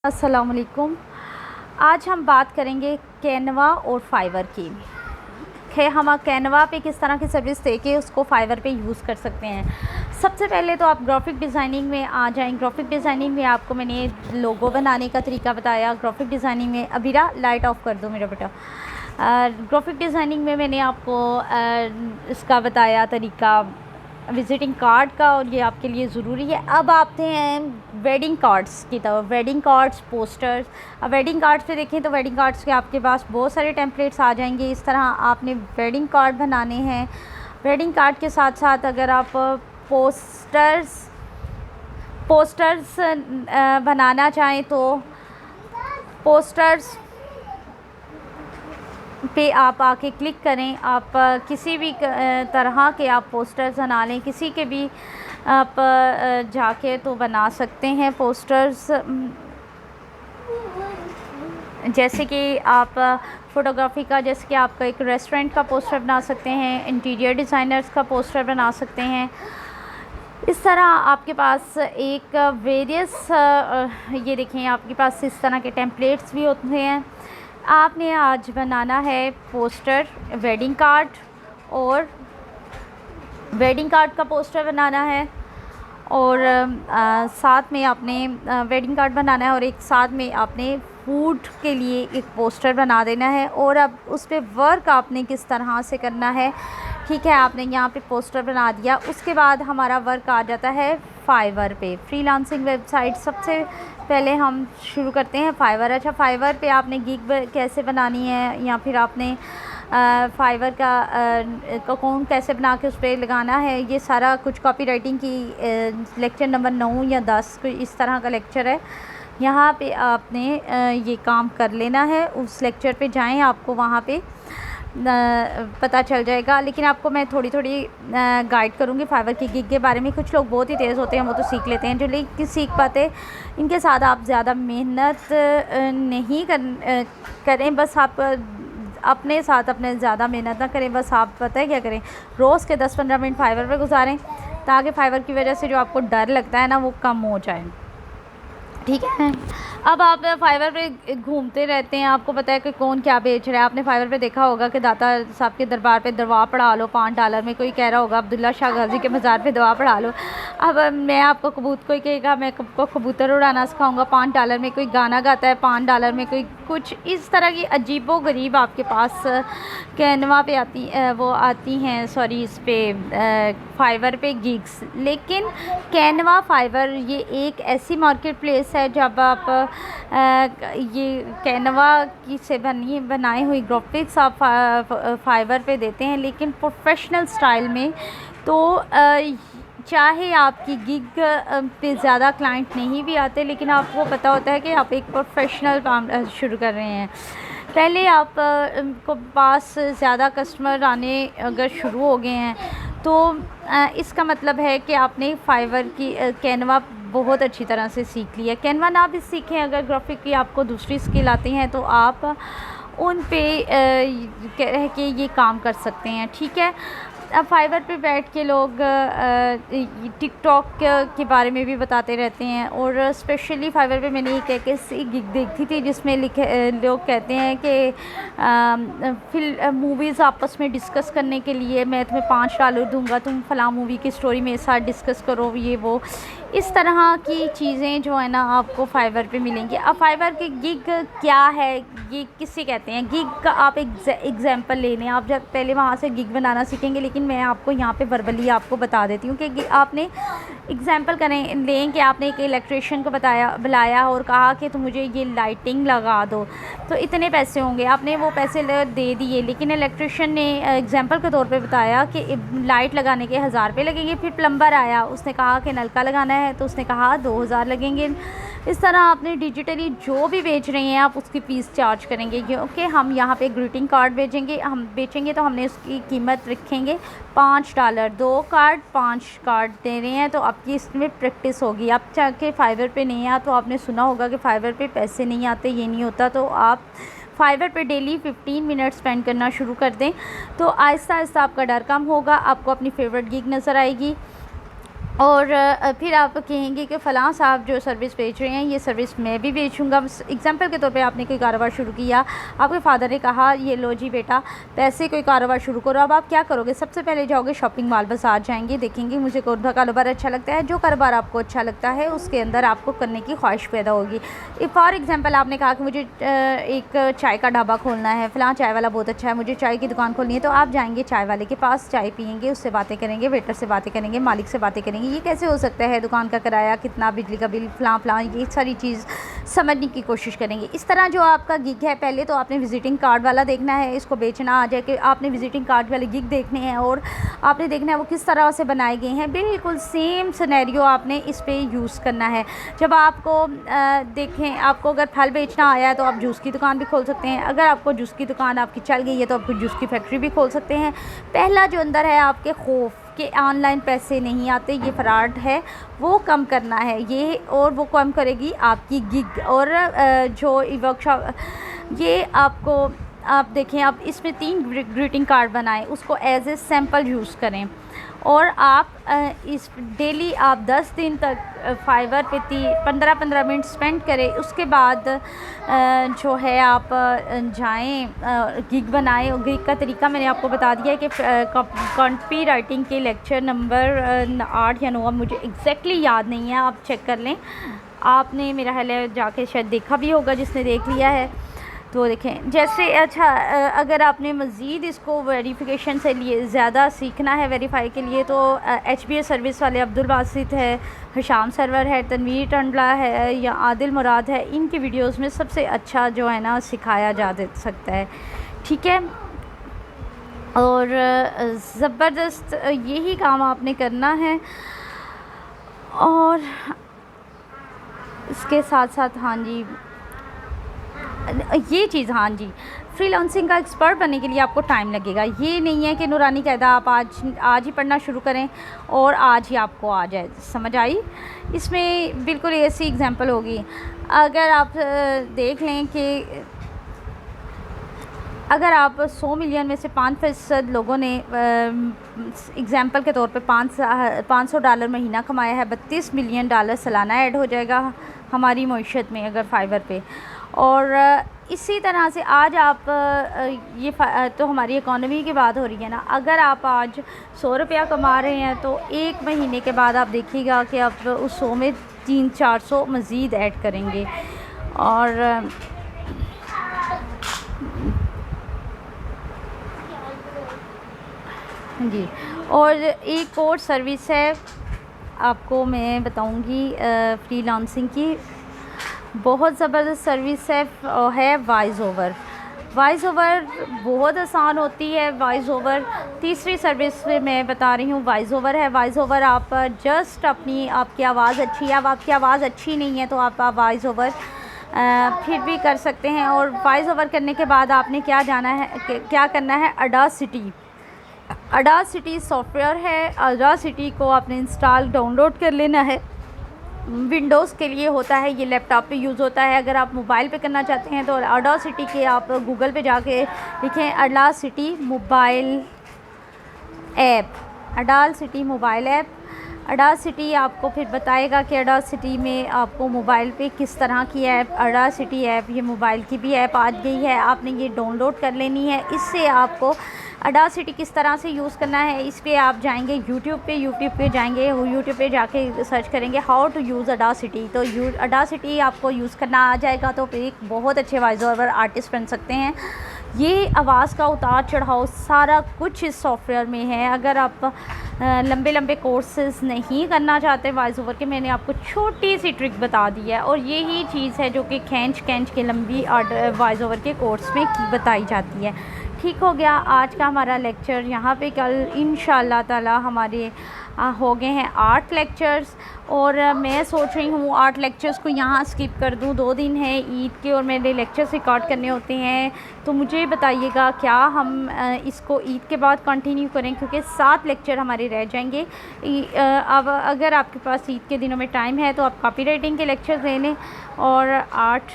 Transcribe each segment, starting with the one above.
अस्सलाम वालेकुम। आज हम बात करेंगे कैनवा और फाइवर की। हम कैनवा पे किस तरह की सर्विस दे के उसको फाइवर पे यूज़ कर सकते हैं। सबसे पहले तो आप ग्राफिक डिज़ाइनिंग में आ जाएं। ग्राफिक डिज़ाइनिंग में आपको मैंने लोगो बनाने का तरीका बताया। ग्राफिक डिज़ाइनिंग में अबीरा लाइट ऑफ कर दो मेरा बेटा। ग्राफिक डिज़ाइनिंग में मैंने आपको इसका बताया तरीका विज़िटिंग कार्ड का, और ये आपके लिए ज़रूरी है। अब आते हैं वेडिंग कार्ड्स की तरफ। Wedding cards, posters. अब वेडिंग कार्ड्स पे देखें तो वेडिंग कार्ड्स के आपके पास बहुत सारे टेम्पलेट्स आ जाएंगे। इस तरह आपने वेडिंग कार्ड बनाने हैं। वेडिंग कार्ड के साथ साथ अगर आप पोस्टर्स बनाना चाहें तो पोस्टर्स पे आप आके क्लिक करें। आप किसी भी तरह के आप पोस्टर्स बना लें, किसी के भी आप जाके तो बना सकते हैं पोस्टर्स। जैसे कि आप फ़ोटोग्राफ़ी का, जैसे कि आपका एक रेस्टोरेंट का पोस्टर बना सकते हैं, इंटीरियर डिज़ाइनर्स का पोस्टर बना सकते हैं। इस तरह आपके पास एक वेरियस ये देखें, आपके पास इस तरह के टेम्पलेट्स भी होते हैं। आपने आज बनाना है पोस्टर, वेडिंग कार्ड, और वेडिंग कार्ड का पोस्टर बनाना है, और साथ में आपने वेडिंग कार्ड बनाना है, और एक साथ में आपने फूड के लिए एक पोस्टर बना देना है। और अब उस पर वर्क आपने किस तरह से करना है, ठीक है। आपने यहाँ पे पोस्टर बना दिया, उसके बाद हमारा वर्क आ जाता है फाइवर पे। फ्रीलांसिंग वेबसाइट सबसे पहले हम शुरू करते हैं फाइवर। अच्छा, फाइवर पे आपने गिग कैसे बनानी है, या फिर आपने फाइवर का अकाउंट कैसे बना के उस पर लगाना है, ये सारा कुछ कॉपी राइटिंग की लेक्चर नंबर 9 या 10 इस तरह का लेक्चर है। यहाँ पे आपने ये काम कर लेना है। उस लेक्चर पे जाएं, आपको वहाँ पे पता चल जाएगा। लेकिन आपको मैं थोड़ी थोड़ी गाइड करूँगी फाइवर की गिग के बारे में। कुछ लोग बहुत ही तेज़ होते हैं, वो तो सीख लेते हैं। जो नहीं सीख पाते, इनके साथ आप ज़्यादा मेहनत नहीं करें। बस आप अपने साथ अपने ज़्यादा मेहनत ना करें। बस आप पता है क्या करें, रोज़ के 10-15 मिनट फाइवर पे गुजारें, ताकि फाइवर की वजह से जो आपको डर लगता है ना, वो कम हो जाए, ठीक है। अब आप फाइवर पे घूमते रहते हैं, आपको पता है कि कौन क्या बेच रहा है। आपने फाइवर पे देखा होगा कि दाता साहब के दरबार पे दवा पढ़ा लो $5 में। कोई कह रहा होगा अब्दुल्ला शाह गाजी के मज़ार पे दवा पढ़ा लो। अब मैं आपको कोई कहेगा मैं आपको कबूतर उड़ाना सिखाऊंगा $5 में। कोई गाना गाता है $5 में। कोई कुछ इस तरह की अजीबो गरीब आपके पास कैनवा पे आती हैं, सॉरी, इस पे फाइवर पे गिग्स। लेकिन कैनवा फाइवर ये एक ऐसी मार्केट प्लेस है, जब आप ये कैनवा की से बनाई हुई ग्राफिक्स आप फाइवर पे देते हैं, लेकिन प्रोफेशनल स्टाइल में, तो चाहे आपकी गिग पे ज़्यादा क्लाइंट नहीं भी आते, लेकिन आपको पता होता है कि आप एक प्रोफेशनल काम शुरू कर रहे हैं। पहले आप को पास ज़्यादा कस्टमर आने अगर शुरू हो गए हैं, तो इसका मतलब है कि आपने फाइवर की कैनवा बहुत अच्छी तरह से सीख लिया। कैनवा ना भी सीखें, अगर ग्राफिक की आपको दूसरी स्किल आती हैं, तो आप उन पे रह के ये काम कर सकते हैं, ठीक है। अब फाइवर पे बैठ के लोग टिकटॉक के बारे में भी बताते रहते हैं, और स्पेशली फाइवर पे मैंने एक ऐसी गिग देखी थी जिसमें लोग कहते हैं कि फिल्म मूवीज़ आपस में डिस्कस करने के लिए मैं तुम्हें $5 दूंगा, तुम फ़लाँ मूवी की स्टोरी मेरे साथ डिस्कस करो, ये वो इस तरह की चीज़ें जो है ना आपको फाइवर पे मिलेंगी। अब फाइवर की गिग क्या है, गिग किसे कहते हैं? गिग का आप एग्जांपल ले लें। आप जब पहले वहाँ से गिग बनाना सीखेंगे, लेकिन मैं आपको यहाँ पे वर्बली आपको बता देती हूँ कि आपने एग्जांपल लें कि आपने एक इलेक्ट्रिशियन को बुलाया और कहा कि तुम मुझे ये लाइटिंग लगा दो, तो इतने पैसे होंगे। आपने वो पैसे दे दिए, लेकिन इलेक्ट्रिशियन ने एग्जाम्पल के तौर पर बताया कि लाइट लगाने के 1000 रुपये लगेंगे। फिर प्लम्बर आया, उसने कहा कि नलका लगाना है, तो उसने कहा 2000 लगेंगे। इस तरह आपने डिजिटली जो भी बेच रहे हैं, आप उसकी फ़ीस चार्ज करेंगे, क्योंकि हम यहाँ पे ग्रीटिंग कार्ड बेचेंगे तो हमने उसकी कीमत रखेंगे $5। 2 कार्ड 5 कार्ड दे रहे हैं, तो आपकी इसमें प्रैक्टिस होगी। आप चाहे फाइवर पे नहीं आया, तो आपने सुना होगा कि फाइवर पे पैसे नहीं आते, ये नहीं होता। तो आप फाइवर पे डेली 15 मिनट स्पेंड करना शुरू कर दें, तो आहिस्ता आहिस्ता आपका डर कम होगा, आपको अपनी फेवरेट गिग नज़र आएगी। और फिर आप कहेंगे कि फ़लाँ साहब जो सर्विस बेच रहे हैं ये सर्विस मैं भी बेचूँगा। एग्ज़ाम्पल के तौर पे आपने कोई कारोबार शुरू किया, आपके फ़ादर ने कहा ये लो जी बेटा पैसे, कोई कारोबार शुरू करो। अब आप क्या करोगे? सबसे पहले जाओगे शॉपिंग मॉल, बाज़ार जाएंगे, देखेंगे मुझे कौन सा कारोबार अच्छा लगता है। जो कारोबार आपको अच्छा लगता है उसके अंदर आपको करने की ख्वाहिश पैदा होगी। फॉर एग्ज़ाम्पल आपने कहा कि मुझे एक चाय का ढाबा खोलना है, फ़लाँ चाय वाला बहुत अच्छा है, मुझे चाय की दुकान खोलनी है। तो आप जाएंगे चाय वाले के पास, चाय पियेंगे, उससे बातें करेंगे, वेटर से बातें करेंगे, मालिक से बातें करेंगे, ये कैसे हो सकता है, दुकान का किराया कितना, बिजली का बिल, फ़लाँ ये सारी चीज़ समझने की कोशिश करेंगे। इस तरह जो आपका गिग है, पहले तो आपने विज़िटिंग कार्ड वाला देखना है, इसको बेचना आ जाए कि आपने विज़िटिंग कार्ड वाले गिग देखने हैं और आपने देखना है वो किस तरह से बनाए गए हैं। बिल्कुल सेम सिनेरियो आपने इस पे यूज़ करना है। जब आपको देखें, आपको अगर फल बेचना आया है तो आप जूस की दुकान भी खोल सकते हैं। अगर आपको जूस की दुकान आपकी चल गई है तो आप जूस की फैक्ट्री भी खोल सकते हैं। पहला जो अंदर है आपके खौफ कि ऑनलाइन पैसे नहीं आते, ये फ्रॉड है, वो कम करना है ये, और वो कम करेगी आपकी गिग। और जो वर्कशॉप ये आपको, आप देखें, आप इसमें 3 ग्रीटिंग कार्ड बनाएं, उसको एज ए सैम्पल यूज़ करें और आप इस डेली आप 10 दिन तक फाइवर पे 15-15 मिनट स्पेंड करें। उसके बाद जो है आप जाएं गिग बनाएं। और गिग का तरीका मैंने आपको बता दिया है कि कॉपी राइटिंग के लेक्चर नंबर 8 या 9, अब मुझे एग्जैक्टली याद नहीं है, आप चेक कर लें। आपने मेरा ख्याल है जाके शायद देखा भी होगा, जिसने देख लिया है तो देखें। जैसे अच्छा, अगर आपने मज़ीद इसको वेरिफिकेशन से लिए ज़्यादा सीखना है वेरीफाई के लिए, तो HBA सर्विस वाले अब्दुल बासित है, हिशाम सरवर है, तनवीर टंडला है या आदिल मुराद है, इनकी वीडियोस में सबसे अच्छा जो है ना सिखाया जा सकता है। ठीक है, और ज़बरदस्त यही काम आपने करना है। और इसके साथ साथ हाँ जी, ये चीज़, हाँ जी, फ्रीलांसिंग का एक्सपर्ट बनने के लिए आपको टाइम लगेगा। ये नहीं है कि नूरानी कायदा आप आज ही पढ़ना शुरू करें और आज ही आपको आ जाए। समझ आई? इसमें बिल्कुल ऐसी एग्जांपल होगी। अगर आप देख लें कि अगर आप 100 मिलियन में से 5% लोगों ने एग्ज़ाम्पल के तौर पे $500 महीना कमाया है, $32 मिलियन सालाना ऐड हो जाएगा हमारी मईशत में अगर फाइवर पे। और इसी तरह से आज आप ये तो हमारी इकॉनमी की बात हो रही है ना, अगर आप आज 100 रुपया कमा रहे हैं तो एक महीने के बाद आप देखिएगा कि आप उस 100 में 300-400 मज़ीद ऐड करेंगे। और जी, और एक और सर्विस है आपको मैं बताऊंगी फ्रीलांसिंग की, बहुत ज़बरदस्त सर्विस है वॉइस ओवर। वॉइस ओवर बहुत आसान होती है। वॉइस ओवर तीसरी सर्विस मैं बता रही हूँ, वॉइस ओवर है। वॉइस ओवर आप जस्ट आपकी आवाज़ अच्छी है, अब आपकी आवाज़ अच्छी नहीं है तो आप वॉइस ओवर फिर भी कर सकते हैं। और वॉइस ओवर करने के बाद आपने क्या करना है, अडासिटी सॉफ्टवेयर है, अडासिटी को आपने डाउनलोड कर लेना है। विंडोज़ के लिए होता है, ये लैपटॉप पे यूज़ होता है। अगर आप मोबाइल पे करना चाहते हैं तो अडासिटी के आप गूगल पे जाके लिखें अडासिटी मोबाइल ऐप, अडासिटी मोबाइल ऐप। अडासिटी आपको फिर बताएगा कि अडासिटी में आपको मोबाइल पे किस तरह की ऐप, अडासिटी ऐप ये मोबाइल की भी ऐप आ गई है, आपने ये डाउनलोड कर लेनी है। इससे आपको अडासिटी किस तरह से यूज़ करना है, इस पर आप जाएंगे यूट्यूब पे जाएंगे, यूट्यूब पे जाके सर्च करेंगे हाउ टू यूज़ अडासिटी, तो अडासिटी आपको यूज़ करना आ जाएगा तो फिर एक बहुत अच्छे वॉइस ओवर आर्टिस्ट बन सकते हैं। ये आवाज़ का उतार चढ़ाव सारा कुछ इस सॉफ्टवेयर में है। अगर आप लंबे लंबे कोर्सेज़ नहीं करना चाहते वॉइस ओवर के, मैंने आपको छोटी सी ट्रिक बता दी है, और यही चीज़ है जो कि खींच के लंबी वॉइस ओवर के कोर्स में बताई जाती है। ठीक हो गया आज का हमारा लेक्चर यहाँ पे। कल इंशाअल्लाह ताला हमारे हो गए हैं 8 लेक्चर्स, और मैं सोच रही हूँ 8 लेक्चर्स को यहाँ स्किप कर दूँ। 2 दिन हैं ईद के और मेरे लेक्चर्स रिकॉर्ड करने होते हैं, तो मुझे बताइएगा क्या हम इसको ईद के बाद कंटिन्यू करें, क्योंकि 7 लेक्चर हमारे रह जाएंगे। अब अगर आपके पास ईद के दिनों में टाइम है तो आप कॉपी राइटिंग के लेक्चर्स ले लें, और 8,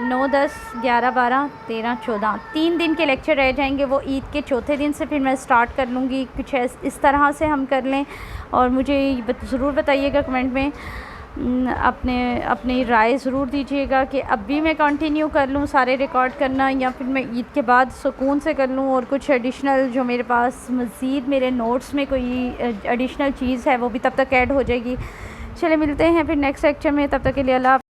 9, 10, 11, 12, 13, 14 3 दिन के लेक्चर रह जाएंगे। वो ईद के चौथे दिन से फिर मैं स्टार्ट कर लूँगी, कुछ इस तरह से हम कर लें। और मुझे ज़रूर बताइएगा कमेंट में, अपनी राय ज़रूर दीजिएगा कि अब भी मैं कंटिन्यू कर लूँ सारे रिकॉर्ड करना, या फिर मैं ईद के बाद सुकून से कर लूँ और कुछ एडिशनल जो मेरे पास मज़ीद मेरे नोट्स में कोई एडिशनल चीज़ है वो भी तब तक ऐड हो जाएगी। चलिए मिलते हैं फिर नेक्स्ट लेक्चर में, तब तक के लिए अल्लाह।